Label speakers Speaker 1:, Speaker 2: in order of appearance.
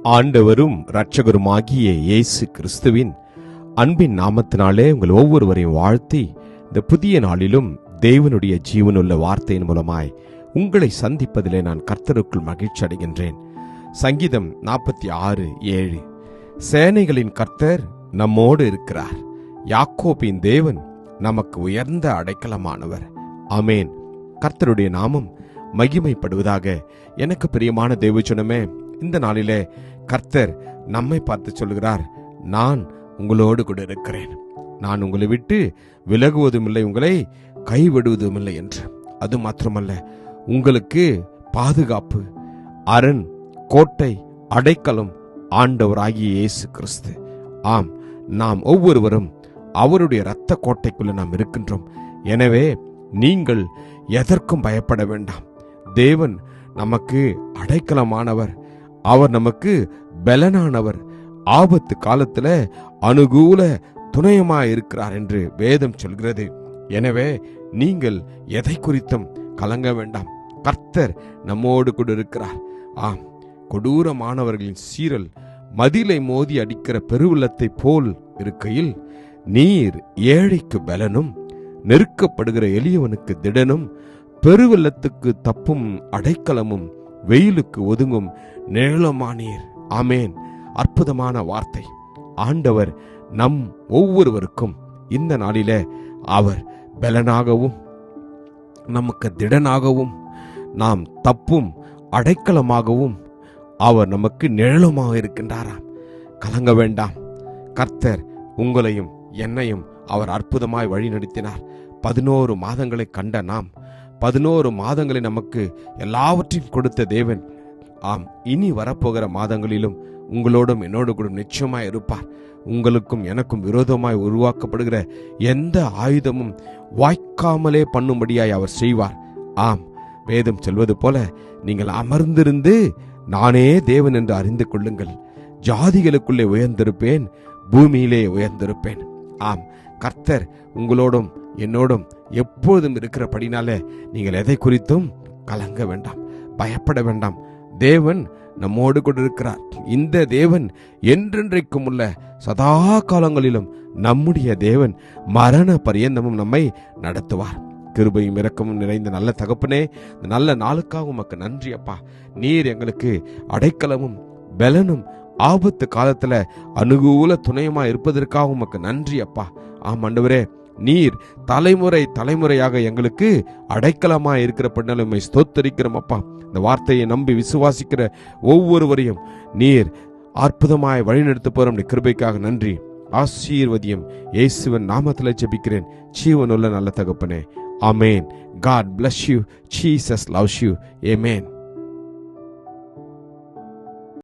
Speaker 1: ஆண்டவரும் இரட்சகருமாகிய இயேசு கிறிஸ்துவின் அன்பின் நாமத்தினாலே உங்கள் ஒவ்வொருவரையும் வாழ்த்தி இந்த புதிய நாளிலும் தேவனுடைய ஜீவனுள்ள வார்த்தையின் மூலமாய் உங்களை சந்திப்பதிலே நான் கர்த்தருக்குள் மகிழ்ச்சி அடைகின்றேன். சங்கீதம் 46:7. சேனைகளின் கர்த்தர் நம்மோடு இருக்கிறார், யாக்கோபின் தேவன் நமக்கு உயர்ந்த அடைக்கலமானவர். ஆமேன். கர்த்தருடைய நாமம் மகிமைப்படுவதாக. எனக்கு பிரியமான தேவஜனமே, இந்த நாளிலே கர்த்தர் நம்மை பார்த்து சொல்கிறார், நான் உங்களோடு கூட இருக்கிறேன், நான் உங்களை விட்டு விலகுவதும் இல்லை, உங்களை கைவிடுவதும் இல்லை என்று. அது மாத்திரமல்ல, உங்களுக்கு பாதுகாப்பு, அரண், கோட்டை, அடைக்கலம் ஆண்டவராகிய இயேசு கிறிஸ்து. ஆம், நாம் ஒவ்வொருவரும் அவருடைய இரத்த கோட்டைக்குள்ள நாம் இருக்கின்றோம். எனவே நீங்கள் எதற்கும் பயப்பட வேண்டாம். தேவன் நமக்கு அடைக்கலமானவர், அவர் நமக்கு பலனானவர், ஆபத்து காலத்துல அனுகூல துணையமாயிருக்கிறார் என்று வேதம் சொல்கிறது. எனவே நீங்கள் எதை குறித்தும் கலங்க வேண்டாம். கர்த்தர் நம்மோடு கூட இருக்கிறார். ஆம், கொடூரமானவர்களின் சீரல் மதிலை மோதி அடிக்கிற பெருவெள்ளத்தை போல் இருக்கையில், நீர் ஏழைக்கு பலனும் நெருக்கப்படுகிற எளியவனுக்கு திடனும் பெருவெள்ளத்துக்கு தப்பும் அடைக்கலமும் வெயிலுக்கு ஒதுங்கும் நிழலுமானீர். ஆமேன். அற்புதமான வார்த்தை. ஆண்டவர் நம் ஒவ்வொருவருக்கும் இந்த நாளிலே அவர் பலனாகவும் நமக்கு திடனாகவும் நாம் தப்பும் அடைக்கலமாகவும் அவர் நமக்கு நிழலுமாக இருக்கின்றாராம். கலங்க வேண்டாம். கர்த்தர் உங்களையும் என்னையும் அவர் அற்புதமாய் வழி நடத்தினார். 11 மாதங்களை கண்ட நாம் 11 மாதங்களை நமக்கு எல்லாவற்றையும் கொடுத்த தேவன், ஆம், இனி வரப்போகிற மாதங்களிலும் உங்களோடும் என்னோடு கூட நிச்சயமாய் இருப்பார். உங்களுக்கும் எனக்கும் விரோதமாய் உருவாக்கப்படுகிற எந்த ஆயுதமும் வாய்க்காமலே பண்ணும்படியாய் அவர் செய்வார். ஆம், வேதம் சொல்வது போல, நீங்கள் அமர்ந்திருந்து நானே தேவன் என்று அறிந்து கொள்ளுங்கள், ஜாதிகளுக்குள்ளே உயர்ந்திருப்பேன், பூமியிலே உயர்ந்திருப்பேன். ஆம், கர்த்தர் உங்களோடும் என்னோடும் எப்பொழுதும் இருக்கிறபடினால நீங்கள் எதை குறித்தும் கலங்க வேண்டாம், பயப்பட வேண்டாம். தேவன் நம்மோடு கூட இருக்கிறார். இந்த தேவன் என்றென்றைக்கும் உள்ள சதா காலங்களிலும் நம்முடைய தேவன் மரண பரியந்தமும் நம்மை நடத்துவார். கிருபையும் இரக்கமும் நிறைந்த நல்ல தகப்பனே, இந்த நல்ல நாளுக்காக உமக்கு நன்றி அப்பா. நீர் எங்களுக்கு அடைக்கலமும் பலனும் ஆபத்து காலத்துல அனுகூல துணையுமா இருப்பதற்காக உமக்கு நன்றி அப்பா. ஆம் ஆண்டவரே, நீர் தலைமுறை தலைமுறையாக எங்களுக்கு அடைக்கலமா இருக்கிற பண்ணலுமை ஸ்தோத்தரிக்கிறோம் அப்பா. இந்த வார்த்தையை நம்பி விசுவாசிக்கிற ஒவ்வொருவரையும் நீர் அற்புதமாய் வழிநடத்த போறோம். கிருபைக்காக நன்றி. ஆசீர்வதியம். இயேசுவின் நாமத்தில் ஜெபிக்கிறேன் ஜீவனுள்ள நல்ல தகப்பனே. ஆமேன். God bless you. Jesus loves you. Amen.